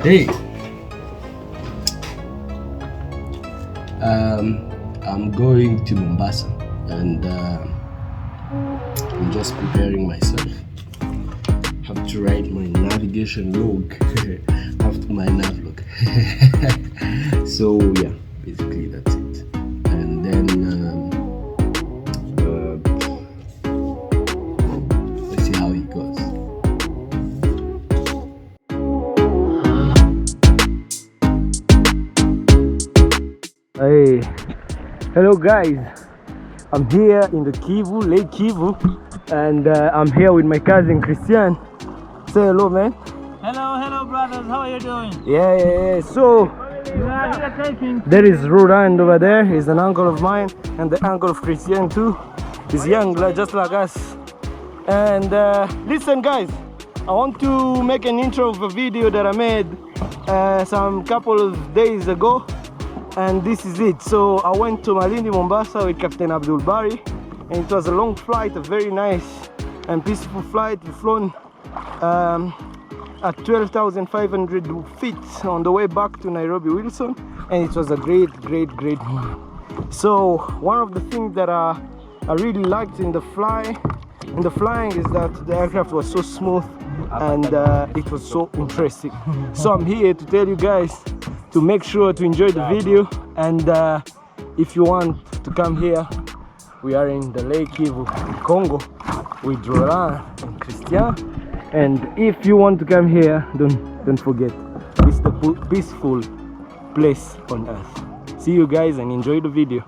Hey, I'm going to Mombasa and I'm just preparing myself. Have to write my navigation log. Have to my nav log. So yeah, basically that's it. And then let's see how it goes. Hey, hello guys. I'm here in the Kivu, Lake Kivu, and I'm here with my cousin Christian. Say hello, man. Hello brothers, how are you doing? Yeah. So there is Roland over there. He's an uncle of mine, and the uncle of Christian too. He's young, just like us. And listen, guys, I want to make an intro of a video that I made some couple of days ago. And this is it. So I went to Malindi, Mombasa with Captain Abdul Bari, and it was a long flight, a very nice and peaceful flight. We flown at 12,500 feet on the way back to Nairobi Wilson, and it was a great moment. So one of the things that I really liked in the flying is that the aircraft was so smooth and it was so interesting. So I'm here to tell you guys to make sure to enjoy the video, and if you want to come here, we are in the Lake Kivu, Congo, with Roland and Christian. And if you want to come here, don't forget, it's the peaceful place on earth. See you guys and enjoy the video.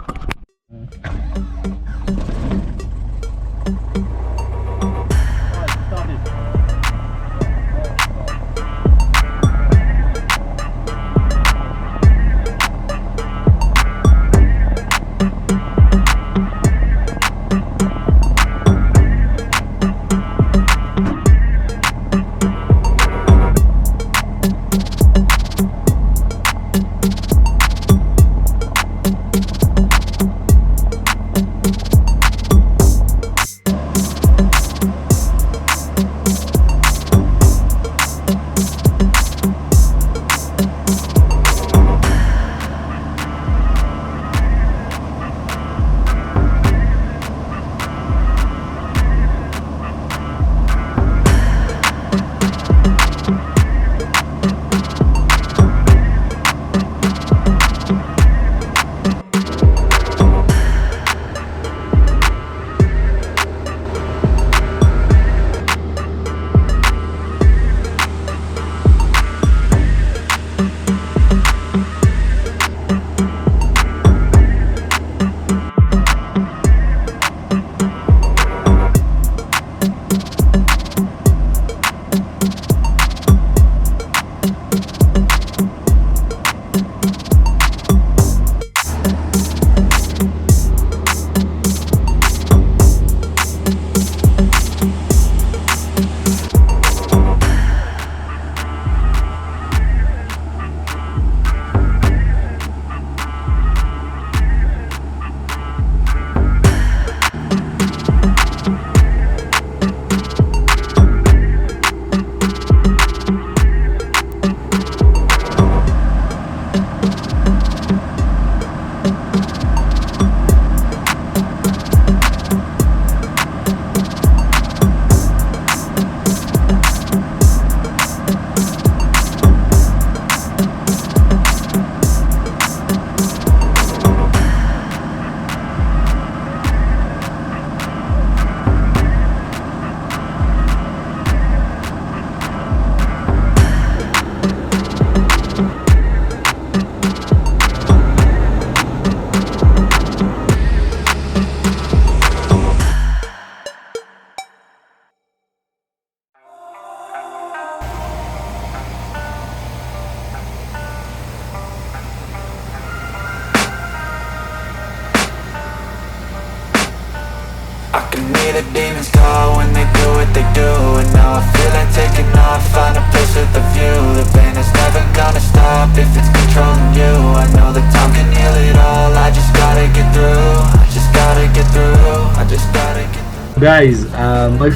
The demons call when they do what they do, and now I feel like taking off, find a place with a view. The pain is never gonna stop if it's controlling you. I know that time can heal it all, I just gotta get through. I just gotta get through, I just gotta get through. Guys,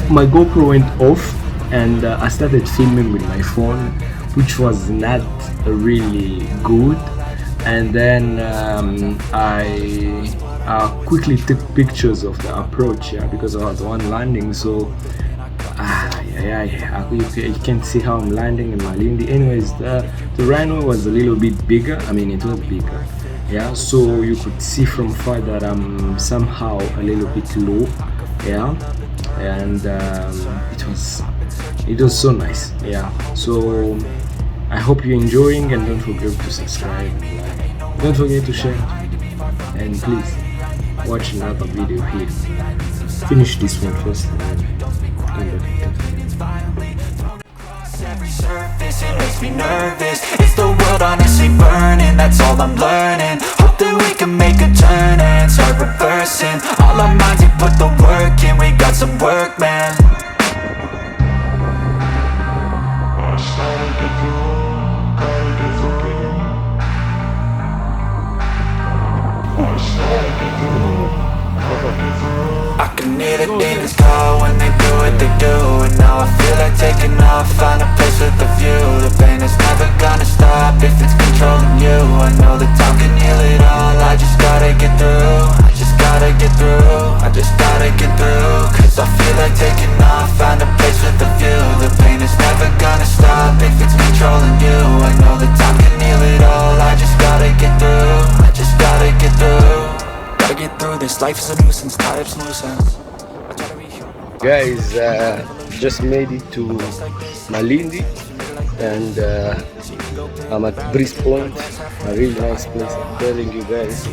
my GoPro went off and I started filming with my phone which was not really good. And then I quickly took pictures of the approach, because I was one landing. So you can see how I'm landing in Malindi. Anyways, the runway was a little bit bigger. I mean, it was bigger, so you could see from far that I'm somehow a little bit low, and it was so nice, so I hope you're enjoying, and don't forget to subscribe, don't forget to share, and please watch another video here. Finish this one first and then come back. Every surface, it makes me nervous. Is the world honestly burning? That's all I'm learning. Hope that we can make a turn and start reversing. All our minds, we put the work in. We got some work, man. I can hear the demons call when they do what they do. And now I feel like taking off, find a place with a view. The pain is never gonna stop if it's controlling you. I know that time can heal it all. I just gotta get through. I just gotta get through. I just gotta get through. Cause I feel like taking off, find a place with a view. The pain is never gonna stop if it's controlling you. I know that time can heal it all. I just gotta get through. I just gotta get through. Gotta get through this, life is a nuisance, tired of nuisance. Guys, just made it to Malindi, and I'm at Breeze Point, a really nice place, I'm telling you guys.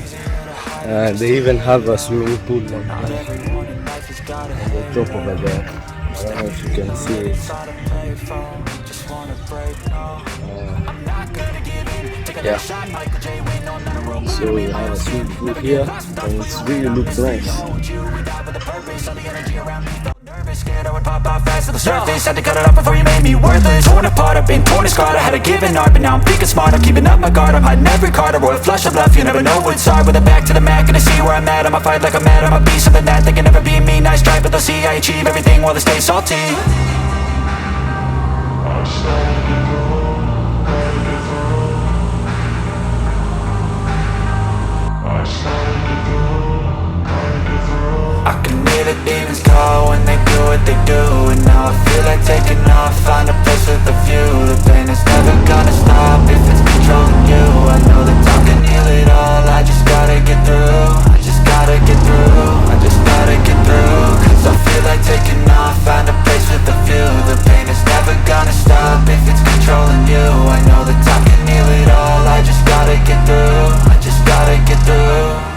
They even have a swimming pool like that on the top over there. I don't know if you can see it. So we have a swimming pool here, and it really looks nice. Scared I would pop out fast to the surface. Had to cut it off before you made me worthless. Torn apart, I've been torn and scarred. I had a given art, but now I'm thinking smart. I'm keeping up my guard, I'm hiding every card. A royal flush of love, you never know what's hard. With a back to the mat, gonna see where I'm at. I'ma fight like I'm mad, I'ma be something that they can never be me. Nice try, but they'll see I achieve everything while they stay salty. I can hear the demons call when they do what they do. And now I feel like taking off, find a place with a view. The pain is never gonna stop if it's controlling you. I know that time can heal it all. I just gotta get through. I just gotta get through. I just gotta get through. Cause I feel like taking off, find a place with a view. The pain is never gonna stop if it's controlling you. I know that time can heal it all. I just gotta get through. I just gotta get through.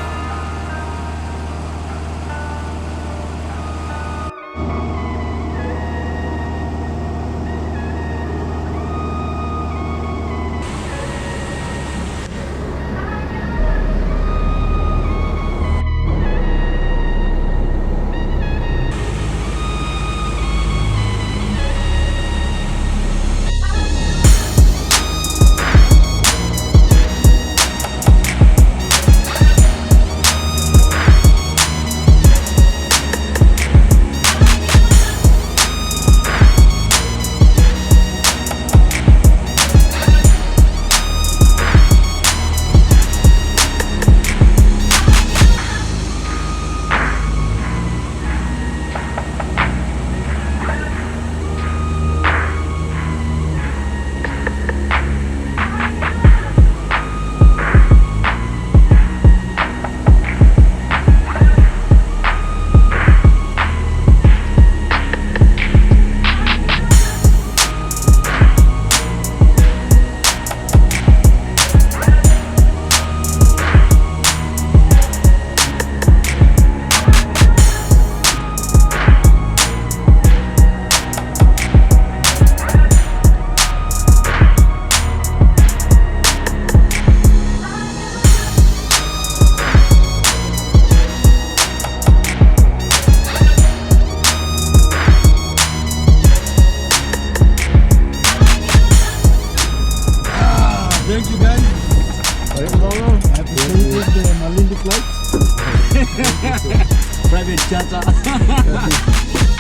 Private charter.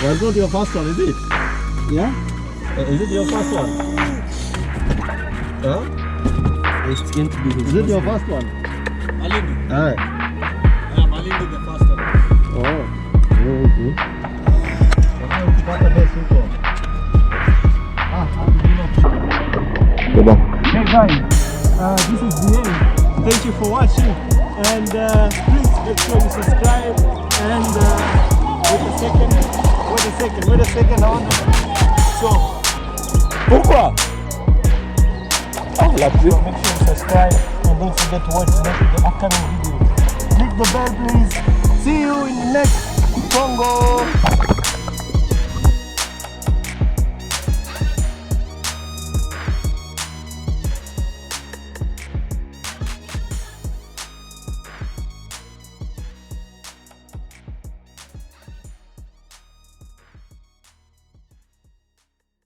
Was not your first one, is it? Yeah? Is it your first one? Huh? It's going to be his Is it your first one? Malindi. Aye. Yeah, Malindi the first one. Oh, very good. Hey guys, this is the end. Thank you for watching, and please make sure you subscribe. And wait a second. I want to. So, pourquoi? Oh, la pub. So make sure you subscribe and don't forget to watch the upcoming videos. Click the bell, please. See you in the next Congo.